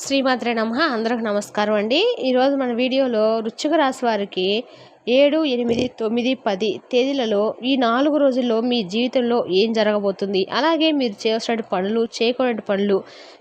శ్రీమాత్రే నమః. అందరికి నమస్కారం అండి. ఈరోజు మన వీడియోలో వృశ్చిక రాశి వారికి 7, 8, 9, 10 తేదీలలో ఈ 4 రోజుల్లో మీ జీవితంలో ఏం జరగబోతుంది, అలాగే మీరు చేయాల్సిన పనులు, చేయకూడని పనులు,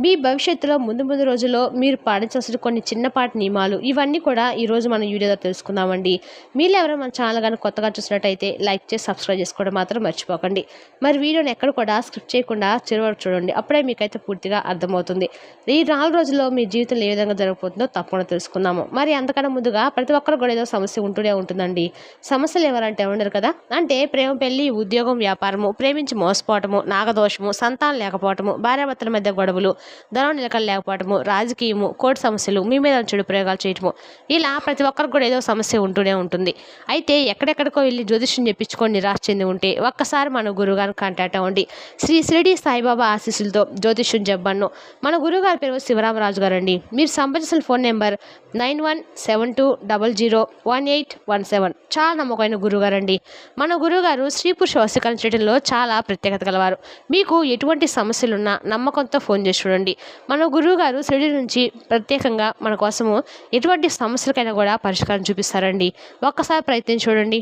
మీ భవిష్యత్తులో ముందు రోజుల్లో మీరు పాటించాల్సిన కొన్ని చిన్నపాటి నియమాలు, ఇవన్నీ కూడా ఈరోజు మనం వీడియోలో తెలుసుకుందామండి. మీరు ఎవరైనా మన ఛానల్ కానీ కొత్తగా చూసినట్టయితే లైక్ చేసి సబ్స్క్రైబ్ చేసుకోవడం మాత్రం మర్చిపోకండి. మరి వీడియోని ఎక్కడ కూడా స్కిప్ చేయకుండా చివరి వరకు చూడండి, అప్పుడే మీకైతే పూర్తిగా అర్థమవుతుంది. ఈ 4 రోజుల్లో మీ జీవితంలో ఏ విధంగా జరగబోతుందో తప్పకుండా తెలుసుకుందాము. మరి అంతకన్నా ముందుగా ప్రతి ఒక్కరు కూడా ఏదో సమస్య ఉంటూనే ఉంటుందండి. సమస్యలు ఎవరంటే ఉండరు కదా, అంటే ప్రేమ, పెళ్లి, ఉద్యోగం, వ్యాపారము, ప్రేమించి మోసపోవటము, నాగదోషము, సంతానం లేకపోవటము, భార్యాభర్తల మధ్య గొడవలు, ధనం నిలకడ లేకపోవటము, రాజకీయము, కోర్టు సమస్యలు, మీ మీద చెడు ప్రయోగాలు చేయటము, ఇలా ప్రతి ఒక్కరికి కూడా ఏదో సమస్య ఉంటూనే ఉంటుంది. అయితే ఎక్కడెక్కడికో వెళ్ళి జ్యోతిష్యం చెప్పించుకొని నిరాశ చెంది ఉంటే ఒక్కసారి మన గురువుగారిని కాంటాక్ట్ అవ్వండి. శ్రీ షిరిడి సాయిబాబా ఆశీస్సులతో జ్యోతిష్యం చెప్పాను. మన గురువుగారి పేరు శివరామరాజు గారు అండి. మీరు సంప్రదించిన ఫోన్ నెంబర్ 9172001817. చాలా నమ్మకమైన గురువుగారు అండి. మన గురువుగారు స్త్రీ పురుష వశీకరణ చేయడంలో చాలా ప్రత్యేకత గలవారు. మీకు ఎటువంటి సమస్యలున్నా నమ్మకంతో ఫోన్ చేసి చూడండి. మన గురువుగారు షిరిడి నుంచి ప్రత్యేకంగా మన కోసము ఎటువంటి సమస్యలకైనా కూడా పరిష్కారం చూపిస్తారండి. ఒక్కసారి ప్రయత్నించి చూడండి.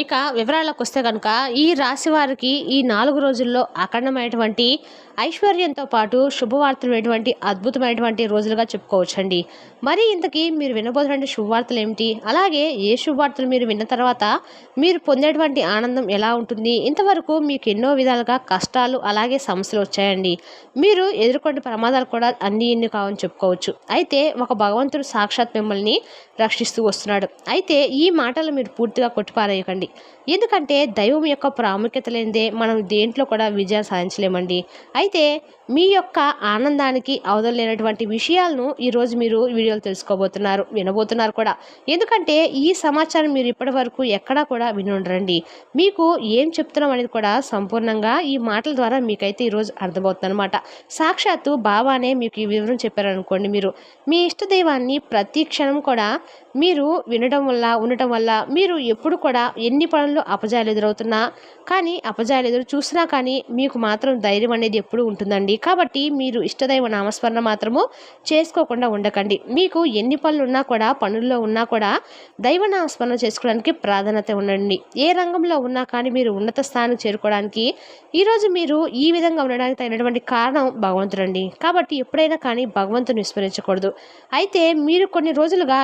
ఇక వివరాలకు వస్తే కనుక ఈ రాశి వారికి ఈ 4 రోజుల్లో అఖండమైనటువంటి ఐశ్వర్యంతో పాటు శుభవార్తలు అద్భుతమైనటువంటి రోజులుగా చెప్పుకోవచ్చండి. మరి ఇంతకీ మీరు వినబోతున్న శుభవార్తలు ఏమిటి, అలాగే ఏ శుభవార్తలు మీరు విన్న తర్వాత మీరు పొందేటువంటి ఆనందం ఎలా ఉంటుంది? ఇంతవరకు మీకు ఎన్నో విధాలుగా కష్టాలు అలాగే సమస్యలు వచ్చాయండి. మీరు ఎదుర్కొనే ప్రమాదాలు కూడా అన్ని కావని చెప్పుకోవచ్చు. అయితే ఒక భగవంతుడు సాక్షాత్ మిమ్మల్ని రక్షిస్తూ వస్తున్నాడు. అయితే ఈ మాటలు మీరు పూర్తిగా కొట్టిపారేయకండి. ఎందుకంటే దైవం యొక్క ప్రాముఖ్యత లేనిదే మనం దేంట్లో కూడా విజయం సాధించలేమండి. అయితే మీ యొక్క ఆనందానికి అవధులేనటువంటి విషయాలను ఈరోజు మీరు వీడియోలు తెలుసుకోబోతున్నారు, వినబోతున్నారు కూడా. ఎందుకంటే ఈ సమాచారం మీరు ఇప్పటి వరకు ఎక్కడా కూడా వినుండరండి. మీకు ఏం చెప్తున్నాం అనేది కూడా సంపూర్ణంగా ఈ మాటల ద్వారా మీకైతే ఈరోజు అర్థమవుతుంది అనమాట. సాక్షాత్తు బాబానే మీకు ఈ వివరం చెప్పారనుకోండి, మీరు మీ ఇష్ట దైవాన్ని ప్రతి క్షణం కూడా మీరు వినడం వల్ల ఉండటం వల్ల మీరు ఎప్పుడు కూడా ఎన్ని పనుల్లో అపజయాలు ఎదురవుతున్నా కానీ అపజయాలు ఎదురు చూసినా కానీ మీకు మాత్రం ధైర్యం అనేది ఎప్పుడు ఉంటుందండి. కాబట్టి మీరు ఇష్టదైవ నామస్మరణ మాత్రము చేసుకోకుండా ఉండకండి. మీకు ఎన్ని పనులు ఉన్నా కూడా, పనుల్లో ఉన్నా కూడా దైవ నామస్మరణ చేసుకోవడానికి ప్రాధాన్యత ఉండండి. ఏ రంగంలో ఉన్నా కానీ మీరు ఉన్నత స్థానానికి చేరుకోవడానికి ఈరోజు మీరు ఈ విధంగా ఉండడానికి తగినటువంటి కారణం భగవంతుడండి. కాబట్టి ఎప్పుడైనా కానీ భగవంతుని విస్మరించకూడదు. అయితే మీరు కొన్ని రోజులుగా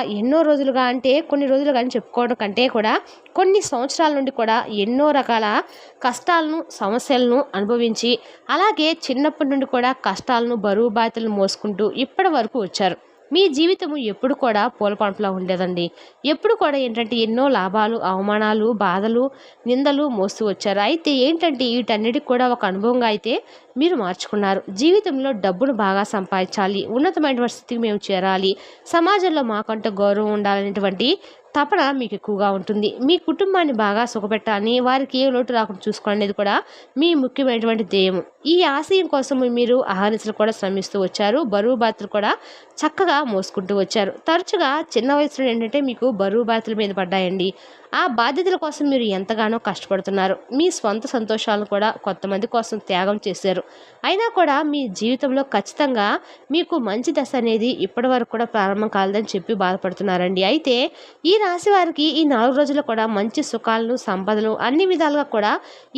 అంటే కొన్ని రోజులుగా అని చెప్పుకోవడం కంటే కూడా కొన్ని సంవత్సరాల నుండి కూడా ఎన్నో రకాల కష్టాలను, సమస్యలను అనుభవించి అలాగే చిన్నప్పటి నుండి కూడా కష్టాలను, బరువు బాధ్యతలను మోసుకుంటూ ఇప్పటి వరకు వచ్చారు. మీ జీవితము ఎప్పుడు కూడా పూలపంపులా ఉండేదండి. ఎప్పుడు కూడా ఏంటంటే ఎన్నో లాభాలు, అవమానాలు, బాధలు, నిందలు మోస్తూ వచ్చారు. అయితే ఏంటంటే వీటన్నిటికి కూడా ఒక అనుభవంగా అయితే మీరు మార్చుకున్నారు. జీవితంలో డబ్బును బాగా సంపాదించాలి, ఉన్నతమైన స్థితికి మేము చేరాలి, సమాజంలో మాకంటూ గౌరవం ఉండాలనేటువంటి తపన మీకు ఎక్కువగా ఉంటుంది. మీ కుటుంబాన్ని బాగా సుఖపెట్టాలని, వారికి ఏ లోటు రాకుండా చూసుకోవడం కూడా మీ ముఖ్యమైనటువంటి ధ్యేయం. ఈ ఆశయం కోసం మీరు అహర్నిశలు కూడా శ్రమిస్తూ వచ్చారు. బరువు బాధ్యతలు కూడా చక్కగా మోసుకుంటూ వచ్చారు. తరచుగా చిన్న వయసులో ఏంటంటే మీకు బరువు బాధ్యతల మీద పడ్డాయండి. ఆ బాధ్యతల కోసం మీరు ఎంతగానో కష్టపడుతున్నారు. మీ స్వంత సంతోషాలను కూడా కొంతమంది కోసం త్యాగం చేశారు. అయినా కూడా మీ జీవితంలో ఖచ్చితంగా మీకు మంచి దశ అనేది ఇప్పటి వరకు కూడా ప్రారంభం కాలేదని చెప్పి బాధపడుతున్నారండి. అయితే ఈ రాశి వారికి ఈ 4 రోజుల్లో కూడా మంచి సుఖాలను, సంపదలు అన్ని విధాలుగా కూడా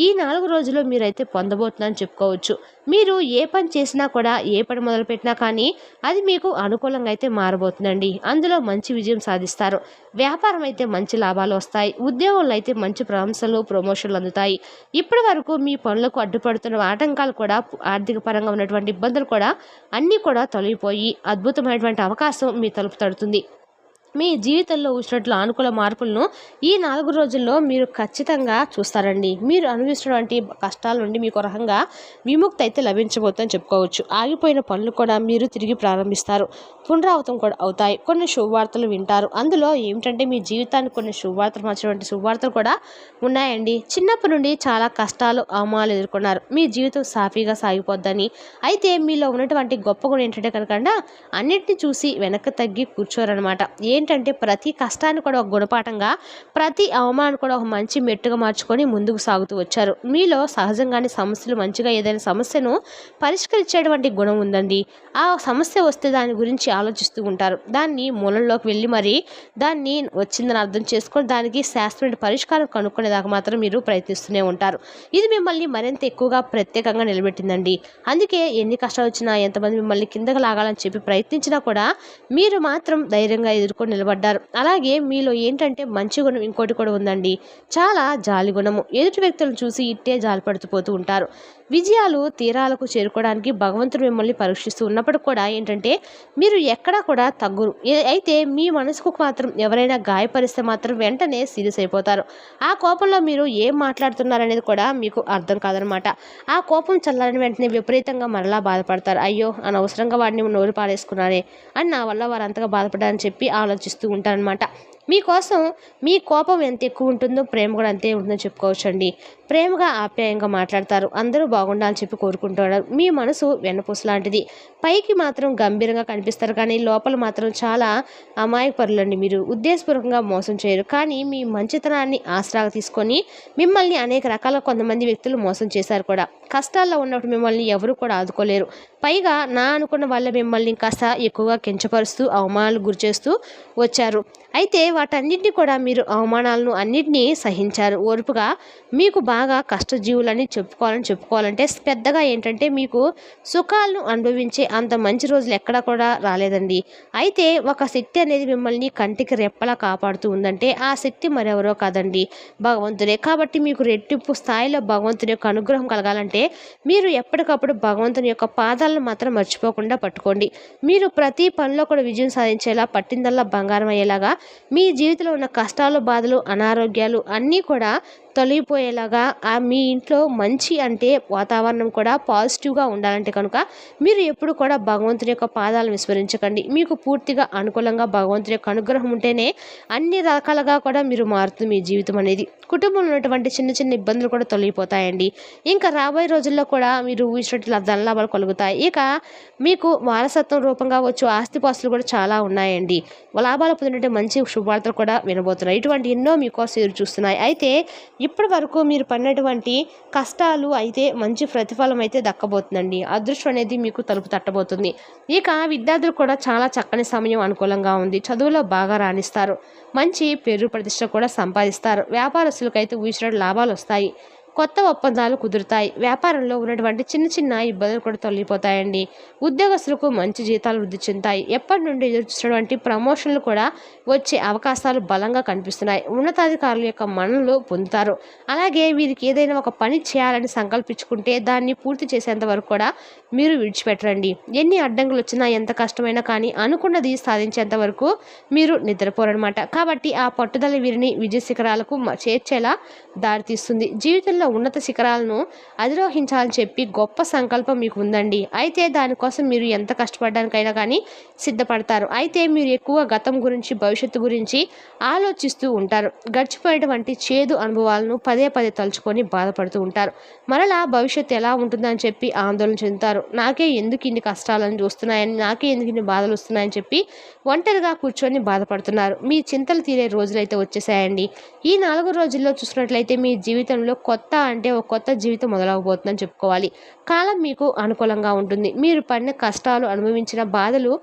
ఈ 4 రోజుల్లో మీరైతే పొందబోతున్నారని చెప్పుకోవచ్చు. మీరు ఏ పని చేసినా కూడా, ఏ పని మొదలుపెట్టినా కానీ అది మీకు అనుకూలంగా అయితే మారబోతుందండి. అందులో మంచి విజయం సాధిస్తారు. వ్యాపారం అయితే మంచి లాభాలు వస్తాయి. ఉద్యోగంలో అయితే మంచి ప్రశంసలు, ప్రమోషన్లు అందుతాయి. ఇప్పటి వరకు మీ పనులకు అడ్డుపడుతున్న ఆటంకాలు కూడా, ఆర్థిక పరంగా ఉన్నటువంటి ఇబ్బందులు కూడా అన్నీ కూడా తొలగిపోయి అద్భుతమైనటువంటి అవకాశం మీ తలుపు తడుతుంది. మీ జీవితంలో వచ్చినట్లు అనుకూల మార్పులను ఈ 4 రోజుల్లో మీరు ఖచ్చితంగా చూస్తారండి. మీరు అనుభవిస్తున్నటువంటి కష్టాల నుండి మీకు రకంగా విముక్తి అయితే లభించబోతుందని చెప్పుకోవచ్చు. ఆగిపోయిన పనులు కూడా మీరు తిరిగి ప్రారంభిస్తారు. పునరావృతం కూడా అవుతాయి. కొన్ని శుభవార్తలు వింటారు. అందులో ఏమిటంటే మీ జీవితానికి కొన్ని శుభవార్తలు మార్చినటువంటి శుభవార్తలు కూడా ఉన్నాయండి. చిన్నప్పటి నుండి చాలా కష్టాలు, అవమానాలు ఎదుర్కొన్నారు. మీ జీవితం సాఫీగా సాగిపోద్దని. అయితే మీలో ఉన్నటువంటి గొప్ప గుణం ఏంటంటే కనుక అన్నింటినీ చూసి వెనక్కి తగ్గి కూర్చోరనమాట. ఏంటి ఏంటంటే ప్రతి కష్టాన్ని కూడా ఒక గుణపాఠంగా, ప్రతి అవమానాన్ని కూడా ఒక మంచి మెట్టుగా మార్చుకొని ముందుకు సాగుతూ వచ్చారు. మీలో సహజంగానే సమస్యలు మంచిగా ఏదైనా సమస్యను పరిష్కరించేటువంటి గుణం ఉందండి. ఆ సమస్య వస్తే దాని గురించి ఆలోచిస్తూ ఉంటారు. దాన్ని మూలంలోకి వెళ్ళి మరి దాన్ని వచ్చిందని అర్థం చేసుకొని దానికి శాస్త్రమైన పరిష్కారం కనుక్కునేదాకా మాత్రం మీరు ప్రయత్నిస్తూనే ఉంటారు. ఇది మిమ్మల్ని మరింత ఎక్కువగా ప్రత్యేకంగా నిలబెట్టిందండి. అందుకే ఎన్ని కష్టాలు వచ్చినా, ఎంతమంది మిమ్మల్ని కిందకి లాగాలని చెప్పి ప్రయత్నించినా కూడా మీరు మాత్రం ధైర్యంగా ఎదుర్కొని నిలబడ్డారు. అలాగే మీలో ఏంటంటే మంచి గుణం ఇంకోటి కూడా ఉందండి. చాలా జాలి గుణము. ఎదుటి వ్యక్తులను చూసి ఇట్టే జాలి పడుతూ ఉంటారు. విజయాలు తీరాలకు చేరుకోవడానికి భగవంతుడు మిమ్మల్ని పరీక్షిస్తూ ఉన్నప్పుడు కూడా ఏంటంటే మీరు ఎక్కడా కూడా తగ్గురు. అయితే మీ మనసుకు మాత్రం ఎవరైనా గాయపరిస్తే మాత్రం వెంటనే సీరియస్ అయిపోతారు. ఆ కోపంలో మీరు ఏం మాట్లాడుతున్నారనేది కూడా మీకు అర్థం కాదనమాట. ఆ కోపం చల్లారని వెంటనే విపరీతంగా మరలా బాధపడతారు. అయ్యో, అనవసరంగా వాడిని నోరు పారేసుకున్నానే అని నా వల్ల వారు అంతగా బాధపడ్డారని చెప్పి ఆలోచిస్తూ ఉంటారనమాట. మీకోసం మీ కోపం ఎంత ఎక్కువ ఉంటుందో ప్రేమ కూడా అంతే ఉంటుందని చెప్పుకోవచ్చండి. ప్రేమగా ఆప్యాయంగా మాట్లాడతారు. అందరూ బాగుండాలని చెప్పి కోరుకుంటారు. మీ మనసు వెన్నపూస లాంటిది. పైకి మాత్రం గంభీరంగా కనిపిస్తారు, కానీ లోపల మాత్రం చాలా అమాయకపరులండి. మీరు ఉద్దేశపూర్వకంగా మోసం చేయరు, కానీ మీ మంచితనాన్ని ఆసరాగా తీసుకొని మిమ్మల్ని అనేక రకాల కొంతమంది వ్యక్తులు మోసం చేశారు కూడా. కష్టాల్లో ఉన్నప్పుడు మిమ్మల్ని ఎవరు కూడా ఆదుకోలేరు. పైగా నా అనుకున్న వాళ్ళ మిమ్మల్ని కాస్త ఎక్కువగా కించపరుస్తూ అవమానాలు గురిచేస్తూ వచ్చారు. అయితే వాటన్నిటిని కూడా మీరు అవమానాలను అన్నిటినీ సహించారు ఓర్పుగా. మీకు బాగా కష్టజీవులని చెప్పుకోవాలంటే పెద్దగా ఏంటంటే మీకు సుఖాలను అనుభవించే అంత మంచి రోజులు ఎక్కడా కూడా రాలేదండి. అయితే ఒక శక్తి అనేది మిమ్మల్ని కంటికి రెప్పలా కాపాడుతూ ఉందంటే ఆ శక్తి మరెవరో కాదండి, భగవంతుడే. కాబట్టి మీకు రెట్టింపు స్థాయిలో భగవంతుని యొక్క అనుగ్రహం కలగాలంటే మీరు ఎప్పటికప్పుడు భగవంతుని యొక్క పాదాలను మాత్రం మర్చిపోకుండా పట్టుకోండి. మీరు ప్రతి పనిలో కూడా విజయం సాధించేలా, పట్టిందల్లా బంగారం అయ్యేలాగా, మీ జీవితంలో ఉన్న కష్టాలు, బాధలు, అనారోగ్యాలు అన్నీ కూడా తొలగిపోయేలాగా మీ ఇంట్లో మంచి అంటే వాతావరణం కూడా పాజిటివ్గా ఉండాలంటే కనుక మీరు ఎప్పుడు కూడా భగవంతుని యొక్క పాదాలను విస్మరించకండి. మీకు పూర్తిగా అనుకూలంగా భగవంతుని యొక్క అనుగ్రహం ఉంటేనే అన్ని రకాలుగా కూడా మీరు మారుతుంది మీ జీవితం అనేది. కుటుంబంలో ఉన్నటువంటి చిన్న చిన్న ఇబ్బందులు కూడా తొలగిపోతాయండి. ఇంకా రాబోయే రోజుల్లో కూడా మీరు ఊహించినట్లు ధనలాభాలు కలుగుతాయి. ఇక మీకు వారసత్వం రూపంగా వచ్చు ఆస్తిపాస్తులు కూడా చాలా ఉన్నాయండి. లాభాలు పొందినట్టు మంచి శుభవార్తలు కూడా వినబోతున్నాయి. ఇటువంటి ఎన్నో మీకోసం ఎదురు చూస్తున్నాయి. అయితే ఇప్పటి వరకు మీరు పడినటువంటి కష్టాలు అయితే మంచి ప్రతిఫలం అయితే దక్కబోతుందండి. అదృష్టం అనేది మీకు తలుపు తట్టబోతుంది. ఇక విద్యార్థులు కూడా చాలా చక్కని సమయం అనుకూలంగా ఉంది. చదువులో బాగా రాణిస్తారు. మంచి పేరు ప్రతిష్ట కూడా సంపాదిస్తారు. వ్యాపారస్తులకైతే ఊహించిన లాభాలు వస్తాయి. కొత్త ఒప్పందాలు కుదురుతాయి. వ్యాపారంలో ఉన్నటువంటి చిన్న చిన్న ఇబ్బందులు కూడా తొలగిపోతాయండి. ఉద్యోగస్తులకు మంచి జీతాలు వృద్ధి చెందుతాయి. ఎప్పటి నుండి ఎదురు చూసినటువంటి ప్రమోషన్లు కూడా వచ్చే అవకాశాలు బలంగా కనిపిస్తున్నాయి. ఉన్నతాధికారుల యొక్క మన్ననలు పొందుతారు. అలాగే వీరికి ఏదైనా ఒక పని చేయాలని సంకల్పించుకుంటే దాన్ని పూర్తి చేసేంత వరకు కూడా మీరు విడిచిపెట్టరండి. ఎన్ని అడ్డంకులు వచ్చినా, ఎంత కష్టమైనా కానీ అనుకున్నది సాధించేంత వరకు మీరు నిద్రపోరనమాట. కాబట్టి ఆ పట్టుదల వీరిని విజయ శిఖరాలకు చేర్చేలా దారితీస్తుంది. జీవితంలో ఉన్నత శిఖరాలను అధిరోహించాలని చెప్పి గొప్ప సంకల్పం మీకు ఉందండి. అయితే దానికోసం మీరు ఎంత కష్టపడడానికైనా కానీ సిద్ధపడతారు. అయితే మీరు ఎక్కువ గతం గురించి, భవిష్యత్తు గురించి ఆలోచిస్తూ ఉంటారు. గడిచిపోయేటువంటి చేదు అనుభవాలను పదే పదే తలుచుకొని బాధపడుతూ ఉంటారు. మరలా భవిష్యత్తు ఎలా ఉంటుందని చెప్పి ఆందోళన చెందుతారు. నాకే ఎందుకు ఇన్ని కష్టాలను చూస్తున్నాయని, నాకే ఎందుకు ఇన్ని బాధలు వస్తున్నాయని చెప్పి ఒంటరిగా కూర్చొని బాధపడుతున్నారు. మీ చింతలు తీరే రోజులైతే వచ్చేసాయండి. ఈ 4 రోజుల్లో చూసినట్లయితే మీ జీవితంలో ఒక కొత్త జీవితం మొదలవబోతుందని చెప్పుకోవాలి. కాలం మీకు అనుకూలంగా ఉంటుంది. మీరు పడిన కష్టాలు, అనుభవించిన బాధలు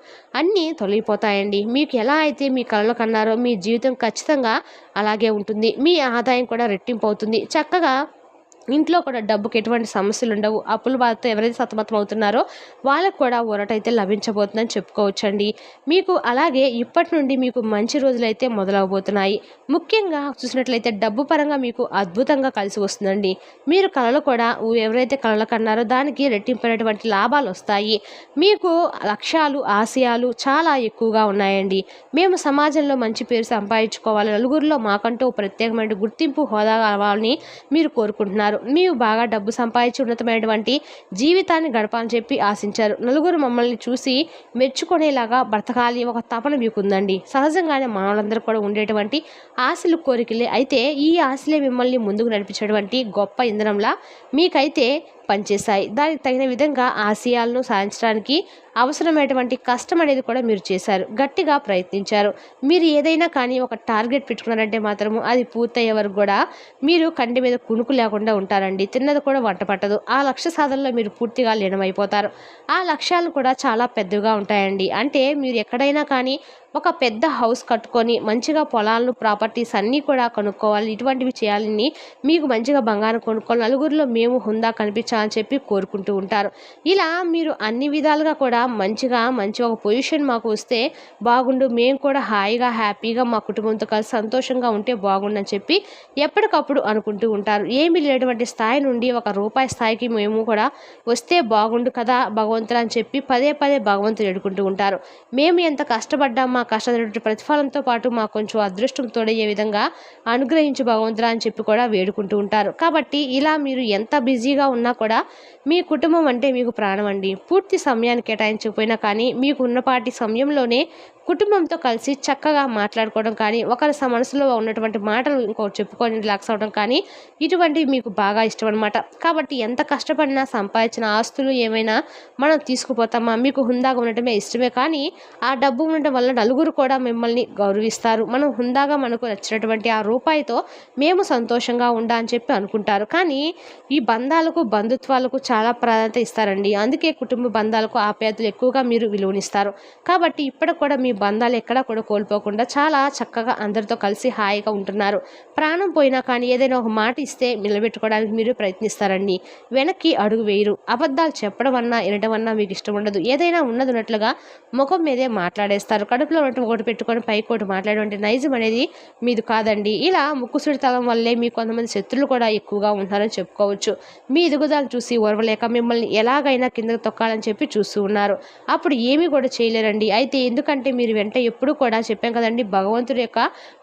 అన్నీ తొలగిపోతాయండి. మీకు ఎలా అయితే మీ కలలు కన్నారో మీ జీవితం ఖచ్చితంగా అలాగే ఉంటుంది. మీ ఆదాయం కూడా రెట్టింపు అవుతుంది. చక్కగా ఇంట్లో కూడా డబ్బుకి ఎటువంటి సమస్యలు ఉండవు. అప్పుల బాధతో ఎవరైతే సతమతం అవుతున్నారో వాళ్ళకు కూడా ఊరటైతే లభించబోతుందని చెప్పుకోవచ్చండి. మీకు అలాగే ఇప్పటి నుండి మీకు మంచి రోజులైతే మొదలవబోతున్నాయి. ముఖ్యంగా చూసినట్లయితే డబ్బు పరంగా మీకు అద్భుతంగా కలిసి వస్తుందండి. మీరు కళలు కూడా ఎవరైతే కళలు కన్నారో దానికి రెట్టింపైనటువంటి లాభాలు వస్తాయి. మీకు లక్ష్యాలు, ఆశయాలు చాలా ఎక్కువగా ఉన్నాయండి. మేము సమాజంలో మంచి పేరు సంపాదించుకోవాలి, నలుగురిలో మాకంటూ ప్రత్యేకమైన గుర్తింపు, హోదా కావాలని మీరు కోరుకుంటున్నారు. మీరు బాగా డబ్బు సంపాదించి ఉన్నతమైనటువంటి జీవితాన్ని గడపాలని చెప్పి ఆశించారు. నలుగురు మమ్మల్ని చూసి మెచ్చుకునేలాగా బ్రతకాలి ఒక తపన మీకు ఉందండి. సహజంగానే మానవులందరూ కూడా ఉండేటువంటి ఆశలు, కోరికలే. అయితే ఈ ఆశలే మిమ్మల్ని ముందుకు నడిపించేటువంటి గొప్ప ఇంధనంలా మీకైతే పనిచేశాయి. దానికి తగిన విధంగా ఆశయాలను సాధించడానికి అవసరమైనటువంటి కష్టం అనేది కూడా మీరు చేశారు. గట్టిగా ప్రయత్నించారు. మీరు ఏదైనా కానీ ఒక టార్గెట్ పెట్టుకున్నారంటే మాత్రము అది పూర్తయ్యే వరకు కూడా మీరు కంటి మీద కునుకు లేకుండా ఉంటారండి. తిన్నది కూడా వంట పట్టదు. ఆ లక్ష్య సాధనలో మీరు పూర్తిగా లీనమైపోతారు. ఆ లక్ష్యాలు కూడా చాలా పెద్దవిగా ఉంటాయండి. అంటే మీరు ఎక్కడైనా కానీ ఒక పెద్ద హౌస్ కట్టుకొని మంచిగా పొలాలను ప్రాపర్టీస్ అన్నీ కూడా కొనుక్కోవాలి, ఇటువంటివి చేయాలని, మీకు మంచిగా బంగారం కొనుక్కోవాలి, నలుగురిలో మేము హుందా కనిపించాలని చెప్పి కోరుకుంటూ ఉంటారు. ఇలా మీరు అన్ని విధాలుగా కూడా మంచి ఒక పొజిషన్ మాకు వస్తే బాగుండు, మేము కూడా హాయిగా హ్యాపీగా మా కుటుంబంతో కలిసి సంతోషంగా ఉంటే బాగుండని చెప్పి ఎప్పటికప్పుడు అనుకుంటూ ఉంటారు. ఏమీ లేనటువంటి స్థాయి నుండి ఒక రూపాయి స్థాయికి మేము కూడా వస్తే బాగుండు కదా భగవంతుడు అని చెప్పి పదే పదే భగవంతుడు ఎడుకుంటూ ఉంటారు. మేము ఎంత కష్టపడ్డాం, మా కష్టమైనటువంటి ప్రతిఫలంతో పాటు మాకు కొంచెం అదృష్టం తోడయ్యే విధంగా అనుగ్రహించు భగవంతుడా అని చెప్పి కూడా వేడుకుంటూ ఉంటారు. కాబట్టి ఇలా మీరు ఎంత బిజీగా ఉన్నా కూడా మీ కుటుంబం అంటే మీకు ప్రాణం అండి. పూర్తి సమయాన్ని కేటాయించకపోయినా కానీ మీకు ఉన్నపాటి సమయంలోనే కుటుంబంతో కలిసి చక్కగా మాట్లాడుకోవడం కానీ, ఒకరి మనసులో ఉన్నటువంటి మాటలు ఇంకొకటి చెప్పుకొని రిలాక్స్ అవ్వడం కానీ, ఇటువంటివి మీకు బాగా ఇష్టం అనమాట. కాబట్టి ఎంత కష్టపడినా సంపాదించిన ఆస్తులు ఏమైనా మనం తీసుకుపోతామా, మీకు హుందాగా ఉండటమే ఇష్టమే. కానీ ఆ డబ్బు ఉండటం వల్ల నలుగురు కూడా మిమ్మల్ని గౌరవిస్తారు. మనం హుందాగా మనకు నచ్చినటువంటి ఆ రూపాయితో మేము సంతోషంగా ఉండా అని చెప్పి అనుకుంటారు. కానీ ఈ బంధాలకు బంధుత్వాలకు చాలా ప్రాధాన్యత ఇస్తారండి. అందుకే కుటుంబ బంధాలకు ఆప్యాయతలు ఎక్కువగా మీరు విలువనిస్తారు. కాబట్టి ఇప్పటికి కూడా మీ బంధాలు ఎక్కడా కూడా కోల్పోకుండా చాలా చక్కగా అందరితో కలిసి హాయిగా ఉంటున్నారు. ప్రాణం పోయినా కానీ ఏదైనా ఒక మాట ఇస్తే నిలబెట్టుకోవడానికి మీరు ప్రయత్నిస్తారండి. వెనక్కి అడుగు వేయరు. అబద్ధాలు చెప్పడం అన్నా వినడం అన్నా మీకు ఇష్టం ఉండదు. ఏదైనా ఉన్నట్లుగా ముఖం మీదే మాట్లాడేస్తారు. కడుపులో ఉన్నట్టు ఒకటి పెట్టుకొని పైకి ఒకటి మాట్లాడేటువంటి నైజం అనేది మీది కాదండి. ఇలా ముక్కుసుడితనం వల్లే మీ కొంతమంది శత్రులు కూడా ఎక్కువగా ఉంటారని చెప్పుకోవచ్చు. మీ ఎదుగుదలను చూసి ఓర్వలేక మిమ్మల్ని ఎలాగైనా కిందకు తొక్కాలని చెప్పి చూస్తూ ఉన్నారు. అప్పుడు ఏమీ కూడా చేయలేరండి. అయితే ఎందుకంటే మీరు వెంట ఎప్పుడు కూడా చెప్పాం కదండి, భగవంతుడి యొక్క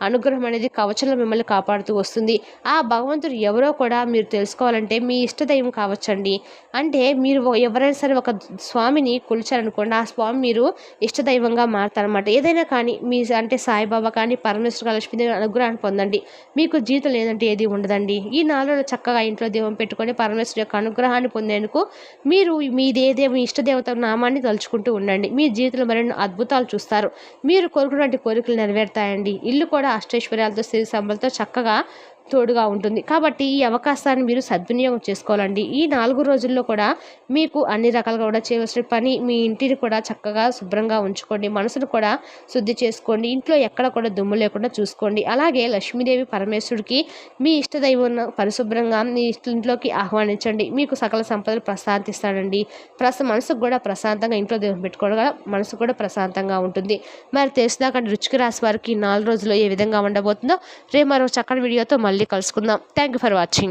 అనుగ్రహం అనేది కవచంలో మిమ్మల్ని కాపాడుతూ వస్తుంది. ఆ భగవంతుడు ఎవరో కూడా మీరు తెలుసుకోవాలంటే మీ ఇష్టదైవం కావచ్చండి. అంటే మీరు ఎవరైనా సరే ఒక స్వామిని కొలిచారనుకోండి, ఆ స్వామి మీరు ఇష్టదైవంగా మారుతారనమాట. ఏదైనా కానీ మీ అంటే సాయిబాబా కానీ పరమేశ్వర లక్ష్మీదేవి అనుగ్రహాన్ని పొందండి. మీకు జీవితం లేదంటే ఏది ఉండదండి. ఈ 4 రోజులు చక్కగా ఇంట్లో దీపం పెట్టుకొని పరమేశ్వరు యొక్క అనుగ్రహాన్ని పొందేందుకు మీరు మీ ఇష్టదేవత నామాన్ని తలుచుకుంటూ ఉండండి. మీ జీవితంలో మరిన్ని అద్భుతాలు చూస్తారు. మీరు కోరుకున్నటువంటి కోరికలు నెరవేరుతాయండి. ఇల్లు కూడా అష్టైశ్వర్యాలతో సిరి సంపదలతో చక్కగా తోడుగా ఉంటుంది. కాబట్టి ఈ అవకాశాన్ని మీరు సద్వినియోగం చేసుకోవాలండి. ఈ 4 రోజుల్లో కూడా మీకు అన్ని రకాలుగా కూడా చేయవలసిన పని, మీ ఇంటిని కూడా చక్కగా శుభ్రంగా ఉంచుకోండి. మనసును కూడా శుద్ధి చేసుకోండి. ఇంట్లో ఎక్కడ కూడా దుమ్ము లేకుండా చూసుకోండి. అలాగే లక్ష్మీదేవి పరమేశ్వరుడికి మీ ఇష్టదైవం పరిశుభ్రంగా మీ ఇంట్లోకి ఆహ్వానించండి. మీకు సకల సంపదలు ప్రశాంతిస్తాడండి. మనసుకు కూడా ప్రశాంతంగా ఇంట్లో దేవుని పెట్టుకోవడం వల్ల మనసు కూడా ప్రశాంతంగా ఉంటుంది. మరి తెలిసినాక వృశ్చిక రాశి వారికి 4 రోజుల్లో ఏ విధంగా ఉండబోతుందో రేపు మరో చక్కని వీడియోతో మళ్ళీ కలుసుకుందాం. Thank you for watching.